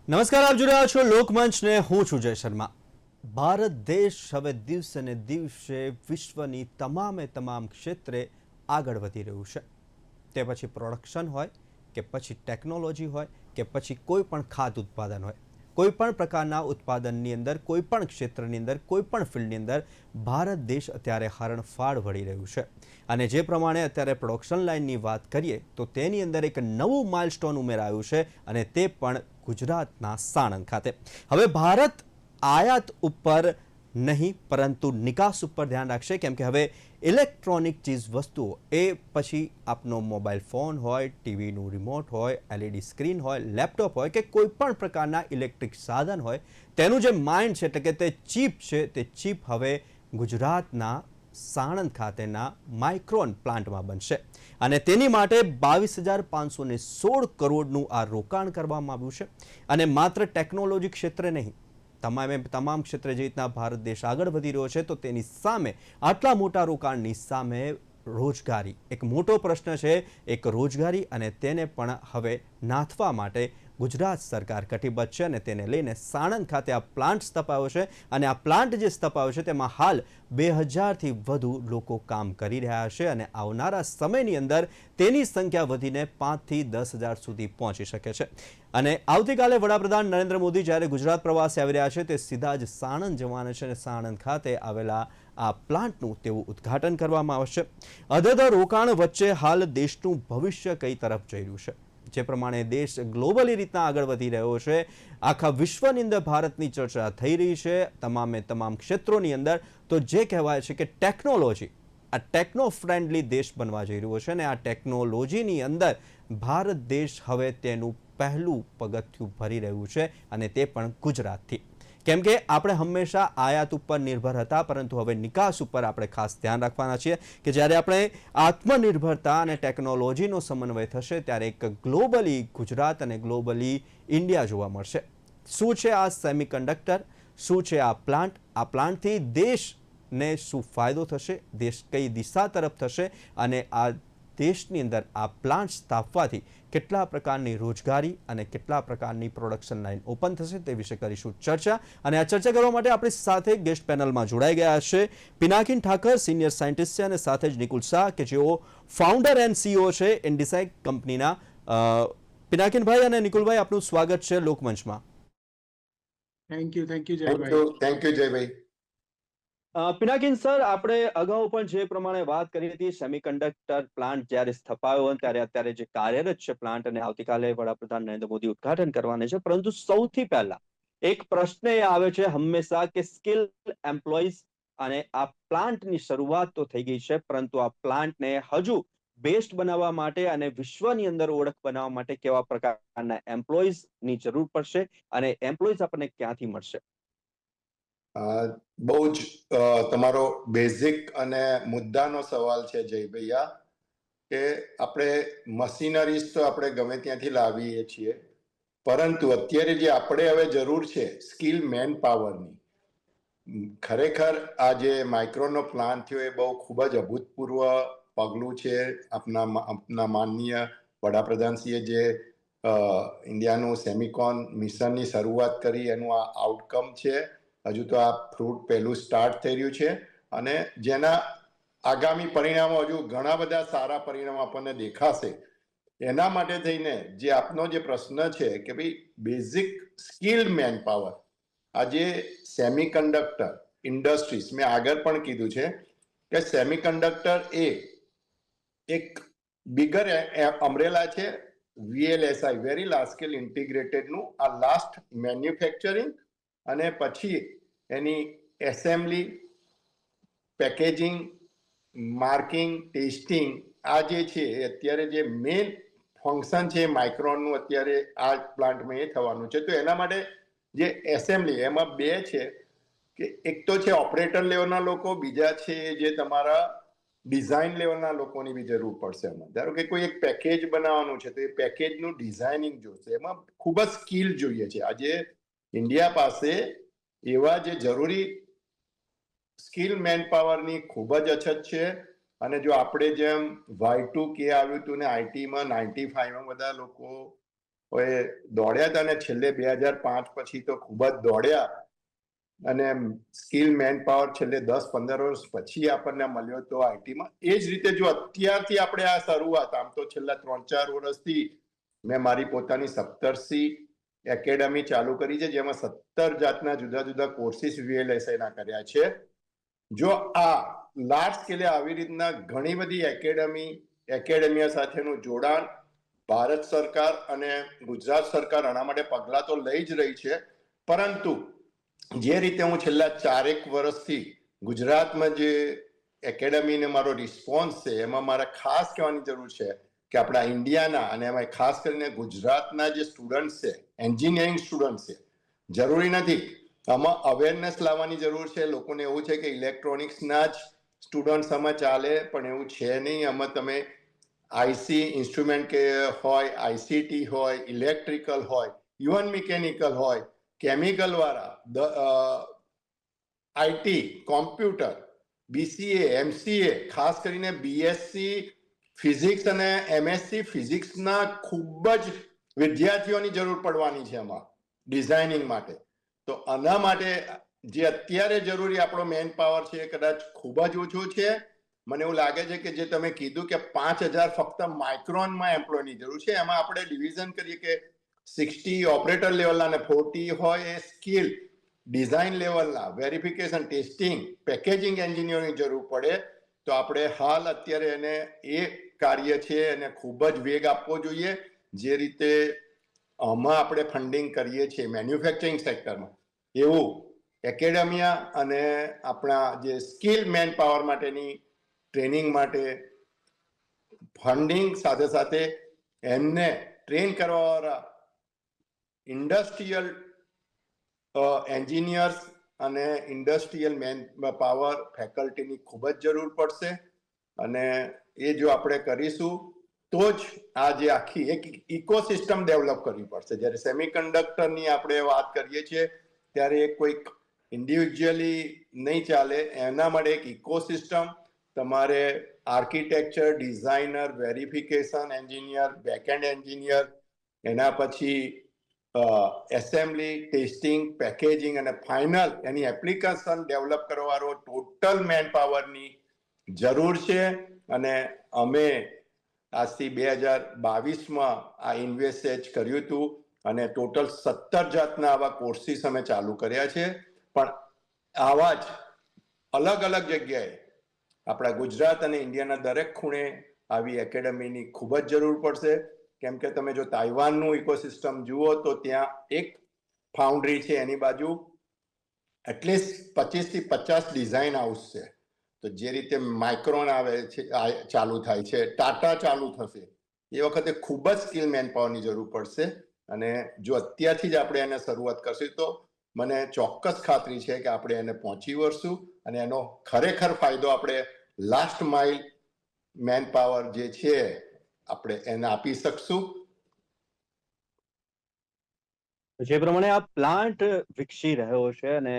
નમસ્કાર, આપ જોઈ રહ્યા છો લોકમંચ ને હું છું જય શર્મા। ભારત દેશ હવે દિવસે ને દિવસે વિશ્વની તમામ ક્ષેત્રે આગળ વધી રહ્યું છે। તે પછી પ્રોડક્શન હોય કે પછી ટેકનોલોજી હોય કે પછી કોઈ પણ ખાદ્ય ઉત્પાદન હોય, કોઈ પણ પ્રકારના ઉત્પાદનની અંદર, કોઈ પણ ક્ષેત્રની અંદર, કોઈ પણ ફિલ્ડની અંદર ભારત દેશ અત્યારે હરણફાળ વળી રહ્યું છે। અને જે પ્રમાણે અત્યારે પ્રોડક્શન લાઇનની વાત કરીએ તો તેની અંદર એક નવું માઇલસ્ટોન ઉમેરાયું છે અને તે પણ ગુજરાતના સાણંદ ખાતે। હવે ભારત આયાત ઉપર નહીં પરંતુ નિકાસ ઉપર ધ્યાન રાખશે, કેમ કે હવે ઇલેક્ટ્રોનિક ચીજ વસ્તુઓ એ પછી આપનો મોબાઈલ ફોન હોય, ટીવીનું રિમોટ હોય, એલઈડી સ્ક્રીન હોય, લેપટોપ હોય કે કોઈ પણ પ્રકારના ઇલેક્ટ્રિક સાધન હોય, તેનું જે માઇન્ડ છે એટલે કે તે ચીપ છે, તે ચીપ હવે ગુજરાતના સાણંદ ખાતેના માઇક્રોન પ્લાન્ટમાં બનશે અને તેની માટે 22,516 કરોડનું આ રોકાણ કરવામાં આવ્યું છે। અને માત્ર ટેકનોલોજી ક્ષેત્રે નહીં, તમામ ક્ષેત્રે જે રીતના ભારત દેશ આગળ વધી રહ્યો છે તો તેની સામે આટલા મોટા રોકાણની સામે રોજગારી એક મોટો પ્રશ્ન છે। એક રોજગારી અને તેને પણ હવે નાથવા માટે ગુજરાત સરકાર કટિબદ્ધ છે અને તેને લઈને સાણંદ ખાતે આ પ્લાન્ટ સ્થપાયો છે અને આ પ્લાન્ટ જે સ્થપાયો છે તેમાં હાલ 2000થી વધુ લોકો કામ કરી રહ્યા છે અને આવનારા સમયની અંદર તેની સંખ્યા વધીને 5થી 10,000 સુધી પહોંચી શકે છે। અને આવતીકાલે વડાપ્રધાન નરેન્દ્ર મોદી જ્યારે ગુજરાત પ્રવાસે આવી રહ્યા છે તે સીધા જ સાણંદ જવાના છે અને સાણંદ ખાતે આવેલા આ પ્લાન્ટનું તેવું ઉદ્ઘાટન કરવામાં આવશે। અધધ રોકાણ વચ્ચે હાલ દેશનું ભવિષ્ય કઈ તરફ જઈ રહ્યું છે, જે પ્રમાણે દેશ ગ્લોબલી રીતના આગળ વધી રહ્યો છે, આખા વિશ્વની અંદર ભારતની ચર્ચા થઈ રહી છે તમામ ક્ષેત્રોની અંદર, તો જે કહેવાય છે કે ટેકનોલોજી આ ટેકનો ફ્રેન્ડલી દેશ બનવા જઈ રહ્યો છે અને આ ટેકનોલોજીની અંદર ભારત દેશ હવે તેનું પહેલું પગથિયું ભરી રહ્યું છે અને તે પણ ગુજરાતથી। કેમ કે આપણે હંમેશા આયાત ઉપર નિર્ભર હતા, પરંતુ હવે નિકાસ ઉપર આપણે ખાસ ધ્યાન રાખવાના છીએ કે જ્યારે આપણે આત્મનિર્ભરતા અને ટેકનોલોજીનો સમન્વય થશે ત્યારે એક ગ્લોબલી ગુજરાત અને ગ્લોબલી ઇન્ડિયા જોવા મળશે। શું છે આ સેમિકન્ડક્ટર, શું છે આ પ્લાન્ટથી દેશને શું ફાયદો થશે, દેશ કઈ દિશા તરફ થશે અને આ દેશની અંદર આ પ્લાન્ટ સ્થાપવાથી કેટલા પ્રકારની રોજગારી અને કેટલા પ્રકારની પ્રોડક્શન લાઇન ઓપન થશે તે વિશે કરીશું ચર્ચા। અને આ ચર્ચા કરવા માટે આપણી સાથે ગેસ્ટ પેનલમાં જોડાઈ ગયા છે પિનાકિન ઠાકર, સિનિયર સાયન્ટિસ્ટ છે, અને સાથે જ નિકુલ શાહ કે જેઓ ફાઉન્ડર એન્ડ સીઈઓ છે ઇન્ડિસાઇક કંપનીના। પિનાકિનભાઈ અને નિકુલભાઈ, આપનું સ્વાગત છે લોકમંચમાં। થેન્ક યુ જયભાઈ। પિનાકિન સર, આપણે અગાઉ પણ જે પ્રમાણે વાત કરી હતી, સેમિકન્ડક્ટર પ્લાન્ટ જ્યારે સ્થપાયો ત્યારે અત્યારે જે કાર્યરત છે પ્લાન્ટ અને આવતીકાલે વડાપ્રધાન નરેન્દ્ર મોદી ઉદ્ઘાટન કરવાના છે, પરંતુ સૌથી પહેલા એક પ્રશ્ન એ આવે છે હંમેશા કે સ્કિલ એમ્પ્લોઈઝ, અને આ પ્લાન્ટની શરૂઆત તો થઈ ગઈ છે પરંતુ આ પ્લાન્ટને હજુ બેસ્ટ બનાવવા માટે અને વિશ્વની અંદર ઓળખ બનાવવા માટે કેવા પ્રકારના એમ્પ્લોઈઝની જરૂર પડશે અને એમ્પ્લોઈઝ આપણને ક્યાંથી મળશે? બહુ જ તમારો બેઝિક અને મુદ્દાનો સવાલ છે જયભૈયા, કે આપણે મશીનરીઝ તો આપણે ગમે ત્યાંથી લાવીએ છીએ, પરંતુ અત્યારે જે આપણે હવે જરૂર છે સ્કિલ મેન પાવરની। ખરેખર આ જે માઇક્રોનો પ્લાન થયો એ બહુ ખૂબ જ અભૂતપૂર્વ પગલું છે। આપના માનનીય વડાપ્રધાનશ્રીએ જે ઇન્ડિયાનું સેમિકોન મિશનની શરૂઆત કરી એનું આ આઉટકમ છે। હજુ તો આ ફ્રૂટ પહેલું સ્ટાર્ટ થઈ રહ્યું છે અને જેના આગામી પરિણામો હજુ ઘણા બધા સારા પરિણામો આપણને દેખાશે। એના માટે થઈને જે આપનો જે પ્રશ્ન છે કે ભાઈ બેઝિક સ્કિલ મેન પાવર, આજે સેમિકન્ડક્ટર ઇન્ડસ્ટ્રીઝ, મેં આગળ પણ કીધું છે કે સેમિકન્ડક્ટર એ એક બિગર અમ્બ્રેલા છે, VLSI, વેરી લાર્જ સ્કેલ ઇન્ટિગ્રેટેડનું આ લાસ્ટ મેન્યુફેક્ચરિંગ અને પછી એની એસેમ્બલી, પેકેજિંગ, માર્કિંગ, ટેસ્ટિંગ, આ જે છે એ અત્યારે જે મેઇન ફંક્શન છે માઇક્રોનનું અત્યારે આ પ્લાન્ટમાં એ થવાનું છે। તો એના માટે જે એસેમ્બલી એમાં બે છે કે એક તો છે ઓપરેટર લેવલના લોકો, બીજા છે જે તમારા ડિઝાઇન લેવલના લોકોની બી જરૂર પડશે એમાં। ધારો કે કોઈ એક પેકેજ બનાવવાનું છે તો એ પેકેજનું ડિઝાઇનિંગ જોશે, એમાં ખૂબ જ સ્કિલ જોઈએ છે। આજે ઇન્ડિયા પાસે એવા જે જરૂરી સ્કિલ મેન પાવરની ખૂબ જ અછત છે। અને જો આપણે જેમ Y2K આવ્યું હતું ને આઈટીમાં 95માં બધા લોકો એ દોડ્યા હતા અને છેલ્લે 2005 પછી તો ખૂબ જ દોડ્યા અને સ્કિલ મેન પાવર છેલ્લે 10-15 વર્ષ પછી આપણને મળ્યો તો આઈટીમાં. એ જ રીતે જો અત્યારથી આપણે આ શરૂઆત, આમ તો છેલ્લા 3-4 વર્ષથી મેં મારી પોતાની સપ્તર્ષિ એકેડમી ચાલુ કરી છે, જેમાં 17 જાતના જુદા જુદા કોર્સિસ VLSI ના કર્યા છે. જો આ લાર્જ સ્કેલે આવી રીતના ઘણી બધી એકેડેમિયા સાથેનું જોડાણ ભારત સરકાર અને ગુજરાત સરકાર આના માટે પગલાં તો લઈ જ રહી છે, પરંતુ જે રીતે હું છેલ્લા 4 વર્ષથી ગુજરાતમાં જે એકેડમીને મારો રિસ્પોન્સ છે, એમાં મારે ખાસ કહેવાની જરૂર છે કે આપણા ઇન્ડિયાના અને એમાં ખાસ કરીને ગુજરાતના જે સ્ટુડન્ટ છે, એન્જિનિયરિંગ સ્ટુડન્ટ છે, જરૂરી નથી, આમાં અવેરનેસ લાવવાની જરૂર છે. લોકોને એવું છે કે ઇલેક્ટ્રોનિક્સના જ સ્ટુડન્ટ્સ આમાં ચાલે, પણ એવું છે નહીં. આમાં તમે આઈસી ઇન્સ્ટ્રુમેન્ટ કે હોય, આઈસીટી હોય, ઇલેક્ટ્રિકલ હોય, ઇવન મિકેનિકલ હોય, કેમિકલ વાળા, આઈટી, કોમ્પ્યુટર, BCA, MCA, ખાસ કરીને BSc ફિઝિક્સ અને MSc ફિઝિક્સના ખૂબ જ વિદ્યાર્થીઓની જરૂર પડવાની છે આમાં ડિઝાઇનિંગ માટે. તો આના માટે જે અત્યારે જરૂરી આપણો મેન પાવર છે એ કદાચ ખૂબ જ ઓછો છે. મને એવું લાગે છે કે જે તમે કીધું કે 5000 ફક્ત માઇક્રોનમાં એમ્પ્લોયની જરૂર છે, એમાં આપણે ડિવિઝન કરીએ કે 60 ઓપરેટર લેવલના અને 40 હોય એ સ્કિલ ડિઝાઇન લેવલના, વેરિફિકેશન, ટેસ્ટિંગ, પેકેજિંગ એન્જિનિયરની જરૂર પડે. તો આપણે હાલ અત્યારે એને એ કાર્ય છે એને ખૂબ જ વેગ આપવો જોઈએ. જે રીતે આમાં આપણે ફંડિંગ કરીએ છીએ મેન્યુફેક્ચરિંગ સેક્ટરમાં, એવું એકેડેમિયા અને આપણા જે સ્કિલ મેન પાવર માટેની ટ્રેનિંગ માટે ફંડિંગ, સાથે સાથે એમને ટ્રેન કરવાવાળા ઇન્ડસ્ટ્રીયલ એન્જિનિયર્સ અને ઇન્ડસ્ટ્રીયલ મેન પાવર ફેકલ્ટીની ખૂબ જ જરૂર પડશે. અને એ જો આપણે કરીશું તો જ આ જે આખી એક ઇકોસિસ્ટમ ડેવલપ કરવી પડશે. જ્યારે સેમિકન્ડક્ટરની આપણે વાત કરીએ છીએ ત્યારે કોઈક ઇન્ડિવિજ્યુઅલી નહીં ચાલે, એના માટે એક ઇકોસિસ્ટમ, તમારે architecture, designer, verification engineer, backend engineer, એના પછી એસેમ્બલી, ટેસ્ટિંગ, પેકેજિંગ અને ફાઇનલ એની એપ્લિકેશન ડેવલપ કરવાનો ટોટલ મેન પાવરની જરૂર છે. અને અમે આજથી 2022માં આ ઇન્વેસ્ટ કર્યું હતું અને ટોટલ 17 જાતના આવા કોર્સિસ અમે ચાલુ કર્યા છે. પણ આવા જ અલગ અલગ જગ્યાએ આપણા ગુજરાત અને ઇન્ડિયાના દરેક ખૂણે આવી એકેડમીની ખૂબ જ જરૂર પડશે. કેમ કે તમે જો તાઇવાનનું ઇકોસિસ્ટમ જુઓ તો ત્યાં એક ફાઉન્ડ્રી છે, એની બાજુ એટલીસ્ટ 25 થી 50 ડિઝાઇન હાઉસ છે. તો જે રીતે માઇક્રોન આવે છે, ચાલુ થાય છે, ટાટા ચાલુ થશે, એ વખતે ખૂબ જ સ્કિલ મેન પાવરની જરૂર પડશે. અને જો અત્યારથી જ આપણે એને શરૂઆત કરશું તો મને ચોક્કસ ખાતરી છે કે આપણે એને પહોંચી વળશું અને એનો ખરેખર ફાયદો આપણે લાસ્ટ માઇલ મેન પાવર જે છે આપણે એને આપી શકશું. જે પ્રમાણે આ પ્લાન્ટ વિકસી રહ્યો છે અને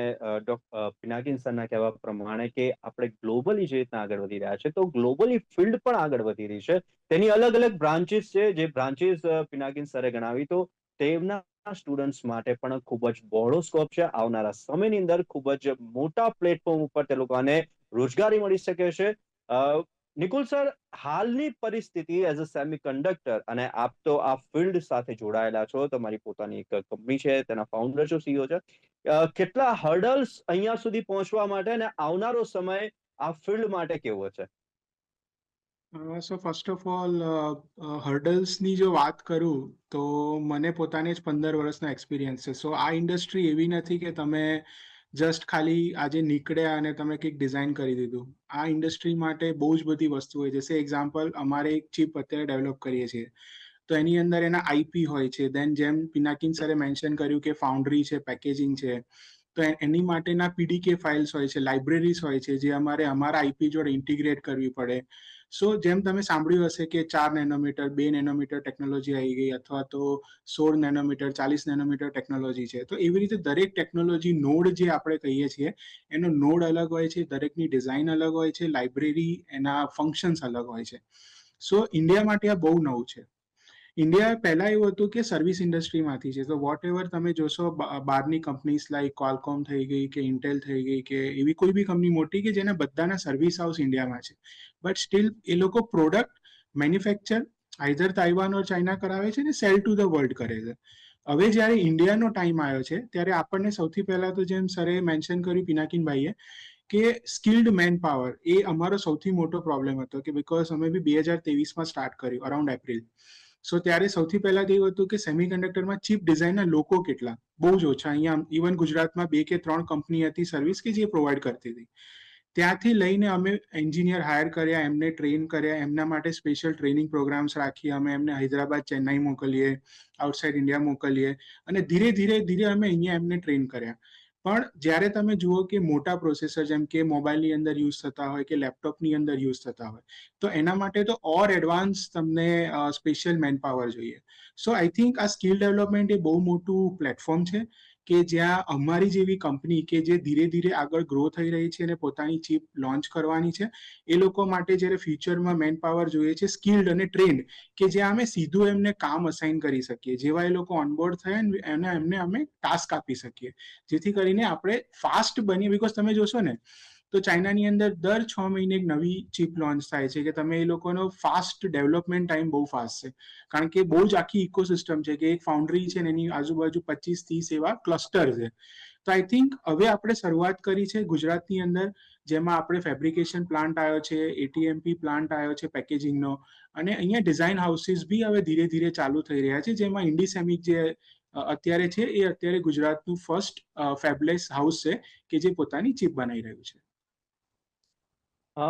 પિનાકિન સરના કહેવા પ્રમાણે કે આપણે ગ્લોબલી જે રીતના આગળ વધી રહ્યા છે, તો ગ્લોબલી ફિલ્ડ પણ આગળ વધી રહી છે. તેની અલગ અલગ બ્રાન્ચીસ છે, જે બ્રાન્ચીસ પિનાકિન સરે ગણાવી, તો તેમના સ્ટુડન્ટ્સ માટે પણ ખૂબ જ બહોળો સ્કોપ છે. આવનારા સમયની અંદર ખૂબ જ મોટા પ્લેટફોર્મ ઉપર તે લોકોને રોજગારી મળી શકે છે. નિકુલ સર, હાલની પરિસ્થિતિ એઝ અ સેમી કન્ડક્ટર, અને આપ તો આ ફિલ્ડ સાથે જોડાયેલા છો, તમારી પોતાની એક કંપની છે, તેના ફાઉન્ડર છો, CEO છે, કેટલા હર્ડલ્સ અહીંયા સુધી પહોંચવા માટે અને આવનારો સમય આ ફિલ્ડ માટે કેવો છે? સો ફર્સ્ટ ઓફ ઓલ હર્ડલ્સની જો વાત કરું તો મને પોતાને જ 15 વર્ષનો એક્સપિરિયન્સ છે. સો આ ઇન્ડસ્ટ્રી એવી નથી કે તમે જસ્ટ ખાલી આજે નીકળ્યા અને તમે કંઈક ડિઝાઇન કરી દીધું. આ ઇન્ડસ્ટ્રી માટે બહુ જ બધી વસ્તુ હોય. જશે એક્ઝામ્પલ, અમારે એક ચિપ અત્યારે ડેવલપ કરીએ છીએ તો એની અંદર એના IP હોય છે. દેન જેમ પિનાકિન સરે મેન્શન કર્યું કે ફાઉન્ડ્રી છે, પેકેજિંગ છે, તો એની માટેના PDK ફાઇલ્સ હોય છે, લાઇબ્રેરીઝ હોય છે, જે અમારે અમારા IP જોડે ઇન્ટિગ્રેટ કરવી પડે. સો જેમ તમે સાંભળ્યું હશે કે 4 નેનોમીટર, 2 નેનોમીટર ટેકનોલોજી આવી ગઈ, અથવા તો 16 નેનોમીટર, 40 નેનોમીટર ટેકનોલોજી છે. તો એવી રીતે દરેક ટેકનોલોજી નોડ જે આપણે કહીએ છીએ એનો નોડ અલગ હોય છે, દરેકની ડિઝાઇન અલગ હોય છે, લાઇબ્રેરી, એના ફંક્શન્સ અલગ હોય છે. સો ઇન્ડિયા માટે આ બહુ નવું છે. ઇન્ડિયા પહેલા એવું હતું કે સર્વિસ ઇન્ડસ્ટ્રીમાંથી છે, તો વોટ એવર તમે જોશો બહારની કંપનીઝ લાઈક ક્વાલકોમ થઈ ગઈ કે ઇન્ટેલ થઈ ગઈ કે એવી કોઈ બી કંપની મોટી કે જેના બધાના સર્વિસ હાઉસ ઇન્ડિયામાં છે, બટ સ્ટીલ એ લોકો પ્રોડક્ટ મેન્યુફેક્ચર આઈધર તાઇવાન ઓર ચાઇના કરાવે છે ને સેલ ટુ ધ વર્લ્ડ કરે છે. હવે જ્યારે ઇન્ડિયાનો ટાઈમ આવ્યો છે ત્યારે આપણને સૌથી પહેલા તો જેમ સરે મેન્શન કર્યું પિનાકિનભાઈએ કે સ્કિલ્ડ મેન પાવર એ અમારો સૌથી મોટો પ્રોબ્લેમ હતો કે બિકોઝ અમે બી 2023માં સ્ટાર્ટ કર્યું અરાઉન્ડ એપ્રિલ. સો ત્યારે સૌથી પહેલા તો એવું હતું કે સેમિકન્ડક્ટરમાં ચીપ ડિઝાઇનના લોકો કેટલા, બહુ જ ઓછા. અહીંયા ઇવન ગુજરાતમાં 2 કે 3 કંપની હતી સર્વિસ કે જે પ્રોવાઈડ કરતી હતી. ત્યાંથી લઈને અમે એન્જિનિયર હાયર કર્યા, એમને ટ્રેન કર્યા, એમના માટે સ્પેશિયલ ટ્રેનિંગ પ્રોગ્રામ્સ રાખી, અમે એમને હૈદરાબાદ, ચેન્નાઈ મોકલીએ, આઉટસાઇડ ઇન્ડિયા મોકલીએ, અને ધીરે ધીરે અમે અહીંયા એમને ટ્રેન કર્યા. પણ જ્યારે તમે જુઓ કે મોટા પ્રોસેસર જેમ કે મોબાઈલની અંદર યુઝ થતા હોય કે લેપટોપની અંદર યુઝ થતા હોય, તો એના માટે તો ઓર એડવાન્સ તમને સ્પેશિયલ મેન પાવર જોઈએ. સો આઈ થિંક આ સ્કિલ ડેવલપમેન્ટ એ બહુ મોટું પ્લેટફોર્મ છે કે જ્યાં અમારી જેવી કંપની કે જે ધીરે ધીરે આગળ ગ્રો થઈ રહી છે અને પોતાની ચીપ લોન્ચ કરવાની છે, એ લોકો માટે જ્યારે ફ્યુચરમાં મેન પાવર જોઈએ છે સ્કિલ્ડ અને ટ્રેન્ડ, કે જ્યાં અમે સીધું એમને કામ અસાઇન કરી શકીએ, જેવા એ લોકો ઓનબોર્ડ થાય અને એમને અમે ટાસ્ક આપી શકીએ, જેથી કરીને આપણે ફાસ્ટ બનીએ. બિકોઝ તમે જોશો ને તો ચાઇનાની અંદર દર 6 મહિને એક નવી ચીપ લોન્ચ થાય છે, કે તમે એ લોકોનો ફાસ્ટ ડેવલપમેન્ટ ટાઈમ બહુ ફાસ્ટ છે, કારણ કે બહુ જ આખી ઇકોસિસ્ટમ છે કે એક ફાઉન્ડ્રી છે ને એની આજુબાજુ 25-30 એવા ક્લસ્ટર છે. તો આઈ થિંક હવે આપણે શરૂઆત કરી છે ગુજરાતની અંદર, જેમાં આપણે ફેબ્રિકેશન પ્લાન્ટ આવ્યો છે, એટીએમપી પ્લાન્ટ આવ્યો છે પેકેજિંગનો, અને અહીંયા ડિઝાઇન હાઉસીસ બી હવે ધીરે ધીરે ચાલુ થઈ રહ્યા છે, જેમાં ઇન્ડીસેમિક જે અત્યારે છે એ અત્યારે ગુજરાતનું ફર્સ્ટ ફેબલેસ હાઉસ છે કે જે પોતાની ચીપ બનાવી રહ્યું છે.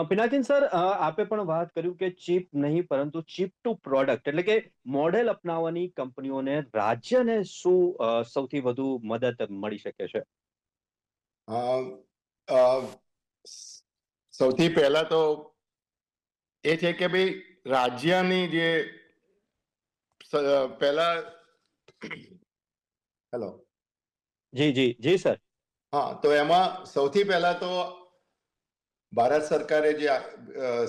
પિનાકિન સર, આપે પણ વાત કર્યું કે ચીપ નહીં પરંતુ ચીપ ટુ પ્રોડક્ટ એટલે કે મોડેલ અપનાવવાની કંપનીઓને રાજ્યને શું સૌથી વધુ મદદ મળી શકે છે? અ, અ, સૌથી પહેલા તો એ છે કે ભાઈ રાજ્યની જે પહેલા હેલો જી જી જી સર. હા, તો એમાં સૌથી પહેલા તો ભારત સરકારે જે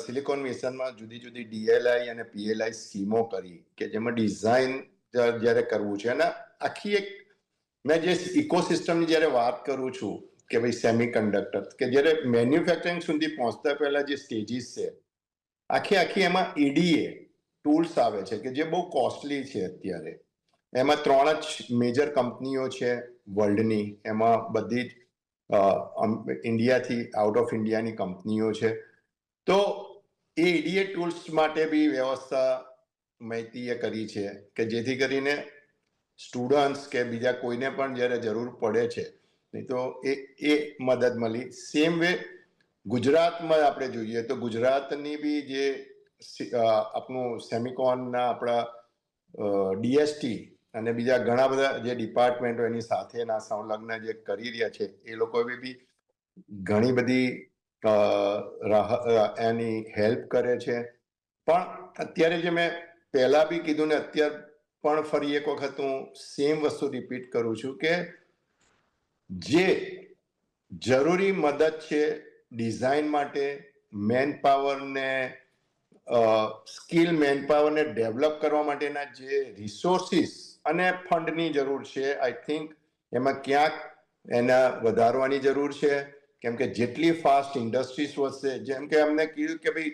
સિલિકોન મિશનમાં જુદી જુદી ડીએલઆઈ અને પીએલઆઈ સ્કીમો કરી કે જેમાં ડિઝાઇન જ્યારે કરવું છે, અને આખી એક મેં જે ઇકોસિસ્ટમની જ્યારે વાત કરું છું કે ભાઈ સેમિકન્ડક્ટર કે જ્યારે મેન્યુફેક્ચરિંગ સુધી પહોંચતા પહેલા જે સ્ટેજીસ છે, આખી એમાં ઈડીએ ટૂલ્સ આવે છે કે જે બહુ કોસ્ટલી છે. અત્યારે એમાં 3 જ મેજર કંપનીઓ છે વર્લ્ડની, એમાં બધી જ ઇન્ડિયાથી આઉટ ઓફ ઇન્ડિયાની કંપનીઓ છે. તો એ ઈડીએ ટૂલ્સ માટે બી વ્યવસ્થા માહિતીએ કરી છે કે જેથી કરીને સ્ટુડન્ટ્સ કે બીજા કોઈને પણ જ્યારે જરૂર પડે છે નહીં તો એ મદદ મળી. સેમ વે ગુજરાતમાં આપણે જોઈએ તો ગુજરાતની બી જે આપણું સેમિકોનના આપણા ડીએસટી અને બીજા ઘણા બધા જે ડિપાર્ટમેન્ટો એની સાથેના સંલગ્ન જે કરી રહ્યા છે, એ લોકોએ બી ઘણી બધી એની હેલ્પ કરે છે. પણ અત્યારે જે મેં પહેલા બી કીધું ને અત્યારે પણ ફરી એક વખત હું સેમ વસ્તુ રિપીટ કરું છું કે જે જરૂરી મદદ છે ડિઝાઇન માટે, મેન પાવરને સ્કિલ મેન પાવરને ડેવલપ કરવા માટેના જે રિસોર્સિસ અને ફંડની જરૂર છે, આઈ થિંક એમાં ક્યાંક એના વધારવાની જરૂર છે. કેમ કે જેટલી ફાસ્ટ ઇન્ડસ્ટ્રીઝ વધશે, જેમ કે અમને કીધું કે ભાઈ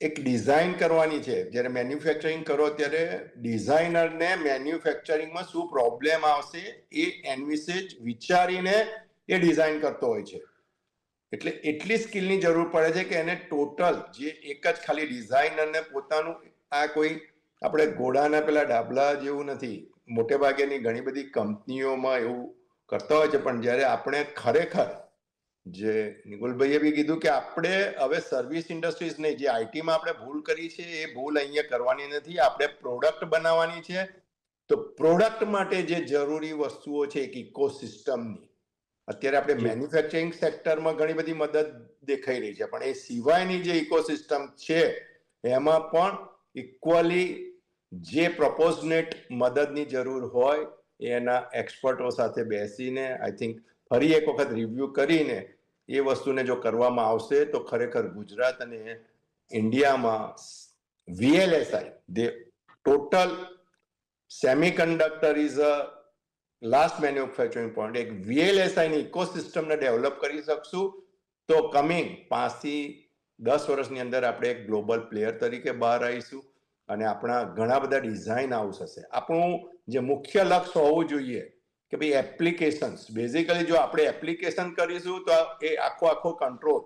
એક ડિઝાઇન કરવાની છે, જ્યારે મેન્યુફેક્ચરિંગ કરો ત્યારે ડિઝાઇનરને મેન્યુફેક્ચરિંગમાં શું પ્રોબ્લેમ આવશે એ એના વિશે જ વિચારીને એ ડિઝાઇન કરતો હોય છે. એટલે એટલી સ્કિલની જરૂર પડે છે કે એને ટોટલ જે એક જ ખાલી ડિઝાઇનરને પોતાનું આ કોઈ આપણે ઘોડાના પેલા ડાબલા જેવું નથી. મોટે ભાગેની ઘણી બધી કંપનીઓમાં એવું કરતા હોય છે, પણ જ્યારે આપણે ખરેખર જે નિકુલભાઈએ બી કીધું કે આપણે હવે સર્વિસ ઇન્ડસ્ટ્રીઝ નહીં, જે આઈટીમાં આપણે ભૂલ કરી છે એ ભૂલ અહીંયા કરવાની નથી. આપણે પ્રોડક્ટ બનાવવાની છે. તો પ્રોડક્ટ માટે જે જરૂરી વસ્તુઓ છે એક ઇકોસિસ્ટમની, અત્યારે આપણે મેન્યુફેક્ચરિંગ સેક્ટરમાં ઘણી બધી મદદ દેખાઈ રહી છે, પણ એ સિવાયની જે ઇકોસિસ્ટમ છે એમાં પણ ઇક્વલી જે પ્રપોઝનેટ મદદની જરૂર હોય એના એક્સપર્ટો સાથે બેસીને આઈ થિંક ફરી એક વખત રિવ્યુ કરીને એ વસ્તુને જો કરવામાં આવશે તો ખરેખર ગુજરાત અને ઇન્ડિયામાં VLSI total semiconductor is a last manufacturing point. એક VLSI ની ઇકોસિસ્ટમને ડેવલપ કરી શકશું તો કમિંગ 5 થી 10 વર્ષની અંદર આપણે એક ગ્લોબલ પ્લેયર તરીકે બહાર આવીશું અને આપણા ઘણા બધા ડિઝાઇન હાઉસ હશે. આપણું જે મુખ્ય લક્ષ્ય હોવું જોઈએ કે ભાઈ એપ્લિકેશન્સ, બેઝિકલી જો આપણે એપ્લિકેશન કરીશું તો એ આખો કંટ્રોલ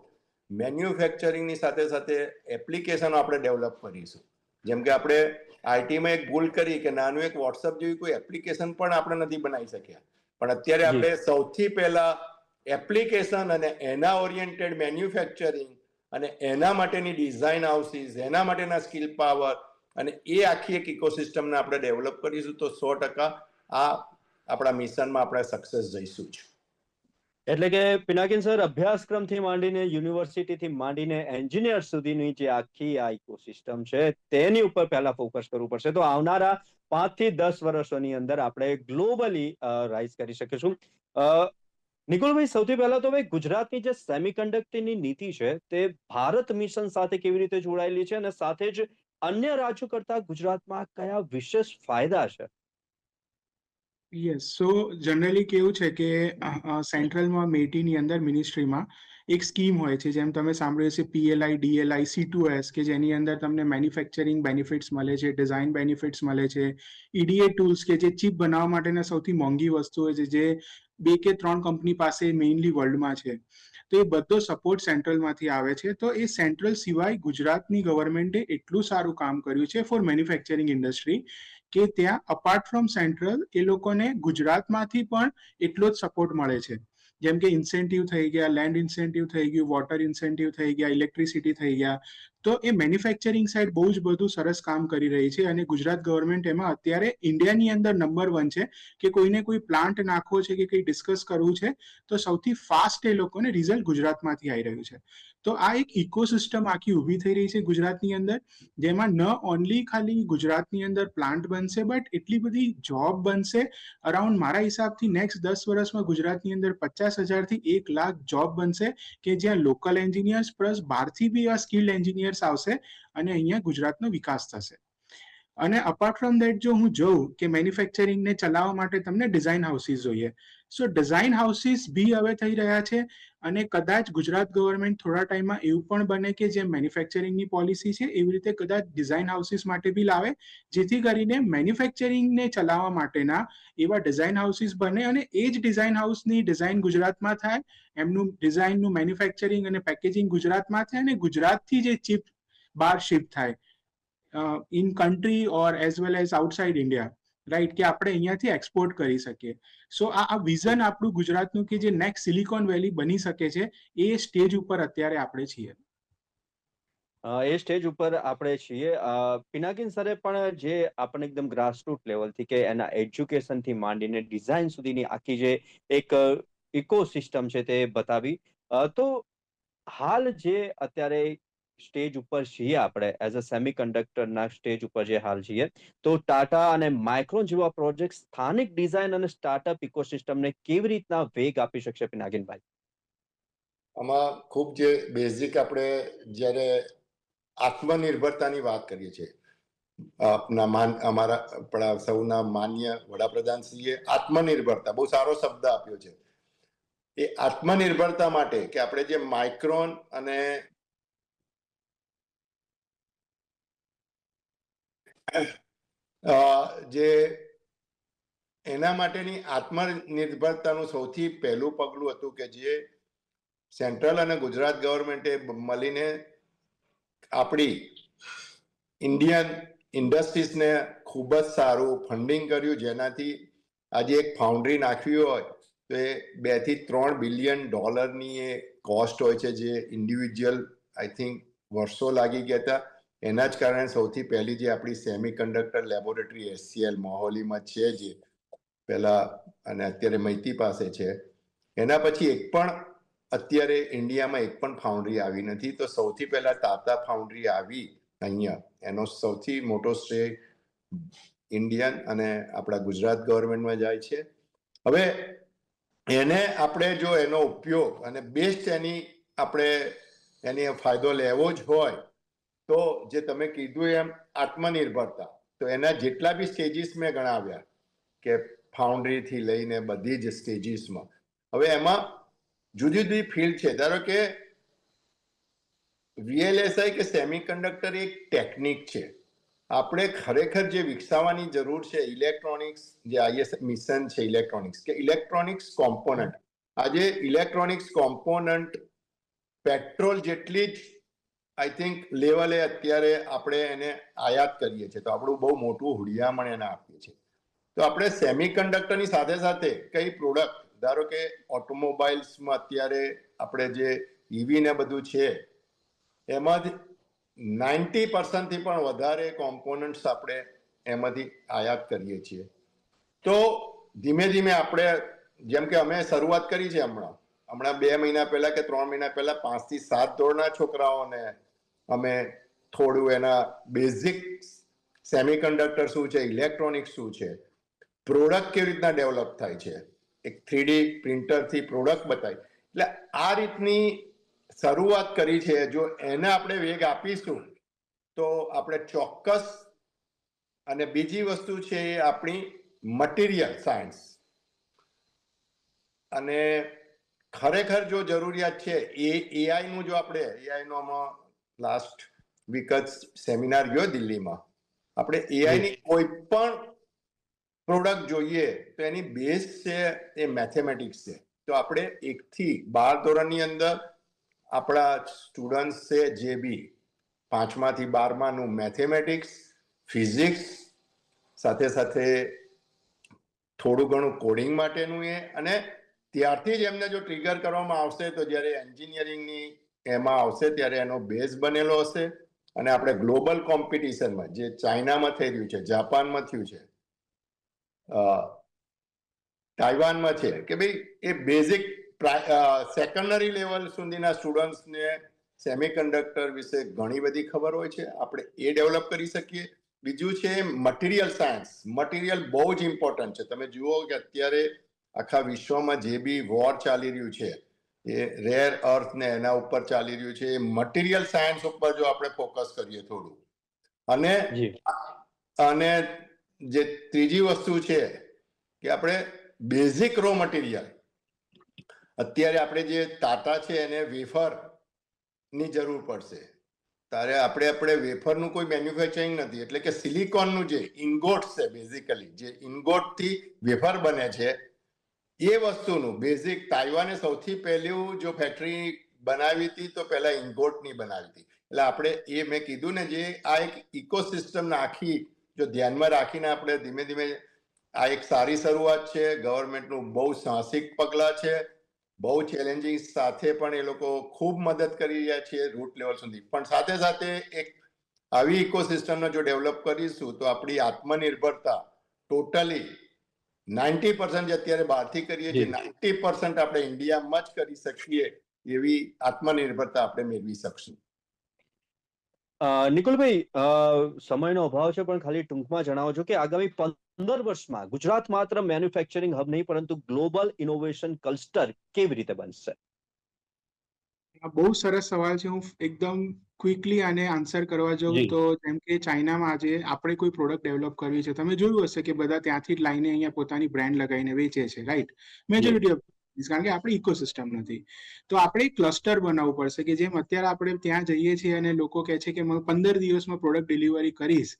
મેન્યુફેક્ચરિંગની સાથે સાથે એપ્લિકેશનો આપણે ડેવલપ કરીશું. જેમ કે આપણે આઈટીમાં એક ભૂલ કરી કે નાનું એક વોટ્સઅપ જેવી કોઈ એપ્લિકેશન પણ આપણે નથી બનાવી શક્યા, પણ અત્યારે આપણે સૌથી પહેલા એપ્લિકેશન અને એના ઓરિએન્ટેડ મેન્યુફેક્ચરિંગ અને એના માટેની ડિઝાઇન હાઉસીસ, એના માટેના સ્કિલ પાવર અને એ આખી એક ઇકોસિસ્ટમને આપણે ડેવલપ કરીશું તો 100% આ આપણા મિશનમાં આપણે સક્સેસ જઈશું જ. એટલે કે પિનાકિન સર, અભ્યાસક્રમથી માંડીને યુનિવર્સિટીથી માંડીને એન્જિનિયર સુધીની જે આખી આ ઇકોસિસ્ટમ છે તેની ઉપર પહેલા ફોકસ કરવું પડશે તો આવનારા 5 થી 10 વર્ષોની અંદર આપણે ગ્લોબલી રાઇઝ કરી શકીશું. નિકુલભાઈ, સૌથી પહેલા તો ભાઈ ગુજરાતની જે સેમિકન્ડક્ટરની નીતિ છે તે ભારત મિશન સાથે કેવી રીતે જોડાયેલી છે અને સાથે જ અન્ય રાજ્યો કરતા ગુજરાતમાં કયા વિશેષ ફાયદા છે? યસ, સો જનરલી કેવું છે કે સેન્ટ્રલમાં મેટીની અંદર મિનિસ્ટ્રીમાં એક સ્કીમ હોય છે, જેમ તમે સાંભળ્યું છે PLI, DLI, C2S, કે જેની અંદર તમને મેન્યુફેક્ચરિંગ બેનિફિટ્સ મળે છે, ડિઝાઇન બેનિફિટ્સ મળે છે, EDA ટૂલ્સ કે જે ચિપ બનાવવા માટેના સૌથી મોંઘી વસ્તુ હોય છે, જે 2 કે 3 કંપની પાસે મેઇનલી વર્લ્ડમાં છે. તો એ બધો સપોર્ટ સેન્ટ્રલમાંથી આવે છે. તો એ સેન્ટ્રલ સિવાય ગુજરાતની ગવર્મેન્ટે એટલું સારું કામ કર્યું છે ફોર મેન્યુફેક્ચરિંગ ઇન્ડસ્ટ્રી કે ત્યાં અપાર્ટ ફ્રોમ સેન્ટ્રલ એ લોકોને ગુજરાતમાંથી પણ એટલો જ સપોર્ટ મળે છે. જેમ કે ઇન્સેન્ટિવ થઈ ગયા, લેન્ડ ઇન્સેન્ટિવ થઈ ગયું, વોટર ઇન્સેન્ટિવ થઈ ગયા, ઇલેક્ટ્રિસિટી થઈ ગયા. તો એ મેન્યુફેક્ચરિંગ સાઇડ બહુ જ બધું સરસ કામ કરી રહી છે અને ગુજરાત ગવર્મેન્ટ એમાં અત્યારે ઇન્ડિયાની અંદર નંબર 1 છે કે કોઈને કોઈ પ્લાન્ટ નાખવો છે કે કંઈ ડિસ્કસ કરવું છે તો સૌથી ફાસ્ટ એ લોકોને રિઝલ્ટ ગુજરાતમાંથી આવી રહ્યું છે. તો આ એક ઇકોસિસ્ટમ આખી ઊભી થઈ રહી છે ગુજરાતની અંદર, જેમાં ન ઓનલી ખાલી ગુજરાતની અંદર પ્લાન્ટ બનશે બટ એટલી બધી જોબ બનશે. અરાઉન્ડ મારા હિસાબથી નેક્સ્ટ 10 વર્ષમાં ગુજરાતની અંદર 50,000 થી 1 લાખ જોબ બનશે કે જ્યાં લોકલ એન્જિનિયર્સ પ્લસ બહારથી બી આ સ્કિલ્ડ એન્જિનિયર્સ આવશે અને અહીંયા ગુજરાતનો વિકાસ થશે. અને અપાર્ટ ફ્રોમ દેટ જો હું જોઉં કે મેન્યુફેક્ચરિંગને ચલાવવા માટે તમને ડિઝાઇન હાઉસીસ જોઈએ, સો ડિઝાઇન હાઉસીસ બી હવે થઈ રહ્યા છે અને કદાચ ગુજરાત ગવર્મેન્ટ થોડા ટાઈમમાં એવું પણ બને કે જે મેન્યુફેક્ચરિંગની પોલિસી છે એવી રીતે કદાચ ડિઝાઇન હાઉસીસ માટે બી લાવે, જેથી કરીને મેન્યુફેક્ચરિંગને ચલાવવા માટેના એવા ડિઝાઇન હાઉસીસ બને અને એ જ ડિઝાઇન હાઉસની ડિઝાઇન ગુજરાતમાં થાય, એમનું ડિઝાઇનનું મેન્યુફેક્ચરિંગ અને પેકેજિંગ ગુજરાતમાં થાય અને ગુજરાતથી જે ચિપ બહાર શિફ્ટ થાય in country or as well as outside India, right, કે આપણે અહીંયાથી એક્સપોર્ટ કરી શકીએ. સો આ વિઝન આપણું ગુજરાતનું કે જે નેક્સ્ટ સિલિકોન વેલી બની શકે છે એ સ્ટેજ ઉપર અત્યારે આપણે છીએ. એ સ્ટેજ ઉપર આપણે છીએ. પિનાકિન સરે પણ જે આપણને એકદમ ગ્રાસરૂટ લેવલથી કે એના એજ્યુકેશનથી માંડીને ડિઝાઇન સુધીની આખી જે એક ઇકોસિસ્ટમ છે તે બતાવી. તો હાલ જે અત્યારે સ્ટેજ ઉપર છીએ આપણે એઝ અ સેમિકન્ડક્ટરના સ્ટેજ ઉપર જે હાલ છીએ, તો ટાટા અને માઇક્રોન જેવા પ્રોજેક્ટ સ્થાનિક ડિઝાઇન અને સ્ટાર્ટઅપ ઇકોસિસ્ટમને કેવી રીતના વેગ આપી શકશે પિનાકિનભાઈ? આમાં ખૂબ જે બેઝિક આપણે જ્યારે આત્મનિર્ભરતાની વાત કરીએ છીએ, અમારા આપણા સૌના માન્ય વડાપ્રધાનશ્રીએ આત્મનિર્ભરતા બહુ સારો શબ્દ આપ્યો છે. એ આત્મનિર્ભરતા માટે કે આપણે જે માઇક્રોન અને જે એના માટેની આત્મનિર્ભરતાનું સૌથી પહેલું પગલું હતું કે જે સેન્ટ્રલ અને ગુજરાત ગવર્મેન્ટે મળીને આપણી ઇન્ડિયન ઇન્ડસ્ટ્રીઝને ખૂબ જ સારું ફંડિંગ કર્યું, જેનાથી આજે એક ફાઉન્ડ્રી નાખવી હોય તો એ $2 થી $3 બિલિયન એ કોસ્ટ હોય છે, જે ઇન્ડિવિજ્યુઅલ આઈ થિંક વર્ષો લાગી ગયા હતા. એના જ કારણે સૌથી પહેલી જે આપણી સેમિકન્ડક્ટર લેબોરેટરી SCL મોહાલીમાં છે, જે પહેલા અને અત્યારે મૈતી પાસે છે, એના પછી એક પણ અત્યારે ઇન્ડિયામાં એક પણ ફાઉન્ડ્રી આવી નથી. તો સૌથી પહેલા તાતા ફાઉન્ડ્રી આવી અહીંયા, એનો સૌથી મોટો શ્રેય ઇન્ડિયન અને આપણા ગુજરાત ગવર્મેન્ટમાં જાય છે. હવે એને આપણે જો એનો ઉપયોગ અને બેસ્ટ એની ફાયદો લેવો જ હોય તો જે તમે કીધું એમ આત્મનિર્ભરતા, તો તો એના જેટલા બી સ્ટેજીસ મેં ગણાવ્યા કે ફાઉન્ડરીથી લઈને બધી જ સ્ટેજીસમાં, હવે એમાં જુદી જુદી ફિલ્ડ છે. ધારો કે VLSI કે સેમિકન્ડક્ટર એક ટેકનિક છે. આપણે ખરેખર જે વિકસાવવાની જરૂર છે ઇલેક્ટ્રોનિક્સ, જે IS મિશન છે ઇલેક્ટ્રોનિક્સ કે ઇલેક્ટ્રોનિક્સ કોમ્પોનન્ટ. આજે ઇલેક્ટ્રોનિક્સ કોમ્પોનન્ટ પેટ્રોલ જેટલી જ આઈ થિંક લેવલે અત્યારે આપણે એને આયાત કરીએ છીએ, તો આપણું બહુ મોટું હુડિયામણ એને આપીએ છીએ. તો આપણે સેમિકન્ડક્ટરની સાથે સાથે કઈ પ્રોડક્ટ, ધારો કે ઓટોમોબાઈલ્સમાં અત્યારે આપણે જે EV ને બધું છે એમાં 90% થી પણ વધારે કોમ્પોનન્ટ્સ આપણે એમાંથી આયાત કરીએ છીએ. તો ધીમે ધીમે આપણે, જેમ કે અમે શરૂઆત કરી છે હમણાં 2 મહિના પહેલા કે 3 મહિના પહેલા 5 થી 7 ધોરણના છોકરાઓને અમે થોડું એના બેઝિક સેમિકન્ડક્ટર શું છે, ઇલેક્ટ્રોનિક્સ શું છે, પ્રોડક્ટ કેવી રીતના ડેવલપ થાય છે, એક 3D પ્રિન્ટરથી પ્રોડક્ટ બતાવી. એટલે આ રીતની શરૂઆત કરી છે. જો એને આપણે વેગ આપીશું તો આપણે ચોક્કસ. અને બીજી વસ્તુ છે એ આપણી મટીરિયલ સાયન્સ, અને ખરેખર જો જરૂરિયાત છે AI નું, જો આપણે AI નો આમાં લાસ્ટ વીક જ સેમિનાર ગયો દિલ્હીમાં, આપણે AI ની કોઈ પણ પ્રોડક્ટ જોઈએ તો એની બેઝ છે એ મેથેમેટિક્સ છે. તો આપણે 1 થી 12 ધોરણની અંદર આપણા સ્ટુડન્ટ્સ છે જે બી 5મા થી 12માનું મેથેમેટિક્સ, ફિઝિક્સ, સાથે સાથે થોડું ઘણું કોડિંગ માટેનું એ, અને ત્યારથી જ એમને જો ટ્રિગર કરવામાં આવશે તો જ્યારે એન્જિનિયરિંગની એમાં આવશે ત્યારે એનો બેઝ બનેલો હશે. અને આપણે ગ્લોબલ કોમ્પિટિશનમાં જે ચાઇનામાં થઈ રહ્યું છે, જાપાનમાં થયું છે, તાઇવાનમાં છે, કે ભાઈ એ બેઝિક સેકન્ડરી લેવલ સુધીના સ્ટુડન્ટ્સને સેમિકન્ડક્ટર વિશે ઘણી બધી ખબર હોય છે, આપણે એ ડેવલપ કરી શકીએ. બીજું છે મટીરિયલ સાયન્સ. મટીરિયલ બહુ જ ઇમ્પોર્ટન્ટ છે. તમે જુઓ કે અત્યારે આખા વિશ્વમાં જે બી વોર ચાલી રહ્યું છે એ રેર અર્થ ને એના ઉપર ચાલી રહ્યું છે. એ મટીરિયલ સાયન્સ ઉપર જો આપણે ફોકસ કરીએ થોડું, અને જે ત્રીજી વસ્તુ છે કે આપણે બેઝિક રો મટીરિયલ, અત્યારે આપણે જે ટાટા છે એને વેફર ની જરૂર પડશે, ત્યારે આપણે વેફરનું કોઈ મેન્યુફેક્ચરિંગ નથી, એટલે કે સિલિકોનનું જે ઇન્ગોટ છે, બેઝિકલી જે ઇન્ગોટથી વેફર બને છે એ વસ્તુનું બેઝિક તાઇવાને સૌથી પહેલું જો ફેક્ટરી બનાવી હતી તો પહેલા ઇન્ગોટની બનાવી હતી. એટલે આપણે એ મેં કીધું ને, જે આ એક ઇકોસિસ્ટમ આખી જો ધ્યાનમાં રાખીને આપણે ધીમે ધીમે, આ એક સારી શરૂઆત છે. ગવર્મેન્ટનું બહુ સાહસિક પગલાં છે, બહુ ચેલેન્જિંગ સાથે પણ એ લોકો ખૂબ મદદ કરી રહ્યા છે રૂટ લેવલ સુધી. પણ સાથે સાથે એક આવી ઇકોસિસ્ટમને જો ડેવલપ કરીશું તો આપણી આત્મનિર્ભરતા ટોટલી 90% જે અત્યારે બહારથી કરીએ છીએ, 90% આપણે ઇન્ડિયામાં જ કરી શકીએ એવી આત્મનિર્ભરતા આપણે મેળવી શકશું. નિકુલભાઈ, સમયનો અભાવ છે પણ ખાલી ટૂંકમાં જણાવો છો કે આગામી 15 વર્ષમાં ગુજરાત માત્ર મેન્યુફેક્ચરિંગ હબ નહીં પરંતુ ગ્લોબલ ઇનોવેશન ક્લસ્ટર કેવી રીતે બનશે? આ બહુ સરસ સવાલ છે. હું એકદમ ક્વિકલી આને આન્સર કરવા જાઉં તો, જેમ કે ચાઇનામાં આજે આપણે કોઈ પ્રોડક્ટ ડેવલપ કરવી છે, તમે જોયું હશે કે બધા ત્યાંથી જ લાઈને અહીંયા પોતાની બ્રાન્ડ લગાવીને વેચે છે, રાઈટ? મેજોરિટી ઓફ, કારણ કે આપણી ઇકોસિસ્ટમ નથી. તો આપણે એક ક્લસ્ટર બનાવવું પડશે કે જેમ અત્યારે આપણે ત્યાં જઈએ છીએ અને લોકો કહે છે કે હું 15 દિવસમાં પ્રોડક્ટ ડિલિવરી કરીશ,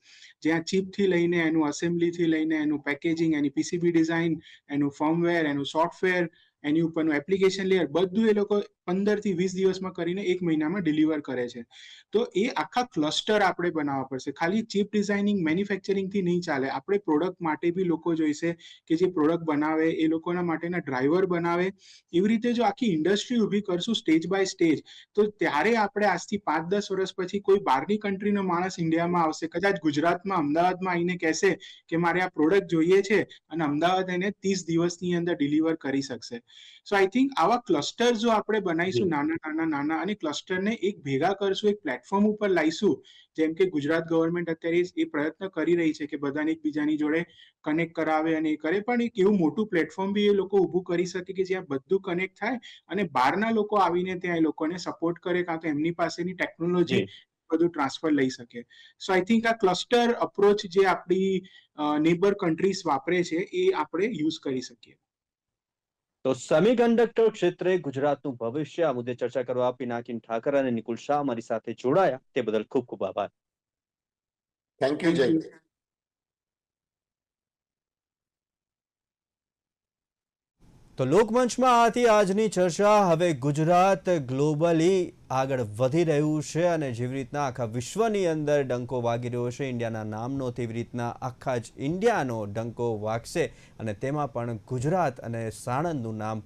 જ્યાં ચિપથી લઈને એનું અસેમ્બલીથી લઈને એનું પેકેજિંગ, એની PCB ડિઝાઇન, એનું ફર્મવેર, એનું સોફ્ટવેર, એની ઉપરનું એપ્લિકેશન લેયર, બધું એ લોકો 15 થી 20 દિવસમાં કરીને 1 મહિનામાં ડિલિવર કરે છે. તો એ આખા ક્લસ્ટર આપણે બનાવવા પડશે. ખાલી ચિપ ડિઝાઇનિંગ, મેન્યુફેક્ચરિંગથી નહીં ચાલે. આપણે પ્રોડક્ટ માટે બી લોકો જોઈશે કે જે પ્રોડક્ટ બનાવે એ લોકોના માટેના ડ્રાઈવર બનાવે. એવી રીતે જો આખી ઇન્ડસ્ટ્રી ઊભી કરશું સ્ટેજ બાય સ્ટેજ, તો ત્યારે આપણે આજથી 5-10 વર્ષ પછી કોઈ બહારની કન્ટ્રીનો માણસ ઇન્ડિયામાં આવશે, કદાચ ગુજરાતમાં, અમદાવાદમાં આવીને કહેશે કે મારે આ પ્રોડક્ટ જોઈએ છે, અને અમદાવાદ એને 30 દિવસની અંદર ડિલિવર કરી શકશે. સો આઈ થિંક આવા ક્લસ્ટર જો આપણે બનાવીશું નાના અને ક્લસ્ટરને એક ભેગા કરશું, એક પ્લેટફોર્મ ઉપર લાવીશું, જેમ કે ગુજરાત ગવર્મેન્ટ અત્યારે એ પ્રયત્ન કરી રહી છે કે બધાને એકબીજાની જોડે કનેક્ટ કરાવે અને એ કરે, પણ એક એવું મોટું પ્લેટફોર્મ બી એ લોકો ઊભું કરી શકે કે જ્યાં બધું કનેક્ટ થાય અને બહારના લોકો આવીને ત્યાં એ લોકોને સપોર્ટ કરે, કાં તો એમની પાસેની ટેકનોલોજી બધું ટ્રાન્સફર લઈ શકે. સો આઈ થિંક આ ક્લસ્ટર અપ્રોચ જે આપણી નેબર કન્ટ્રીઝ વાપરે છે એ આપણે યુઝ કરી શકીએ. તો સેમિકન્ડક્ટર ક્ષેત્રે ગુજરાતનું ભવિષ્ય, આ મુદ્દે ચર્ચા કરવા પિનાકિન ઠાકર અને નિકુલ શાહ અમારી સાથે જોડાયા, તે બદલ ખૂબ ખૂબ આભાર. થેન્ક યુ જય. તો લોકમંચમાં આથી આજની ચર્ચા. હવે ગુજરાત ગ્લોબલી આગળ વધી રહ્યું છે અને જેવી રીતના આખા વિશ્વની અંદર ડંકો વાગી રહ્યો છે ઇન્ડિયાના નામનો, તેવી રીતના આખા જ ઇન્ડિયાનો ડંકો વાગશે અને તેમાં પણ ગુજરાત અને સાણંદનું નામ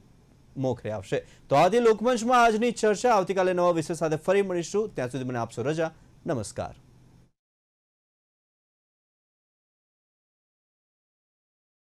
મોખરે આવશે. તો આથી લોકમંચમાં આજની ચર્ચા. આવતીકાલે નવા વિષય સાથે ફરી મળીશું. ત્યાં સુધી મને આપશો રજા. નમસ્કાર.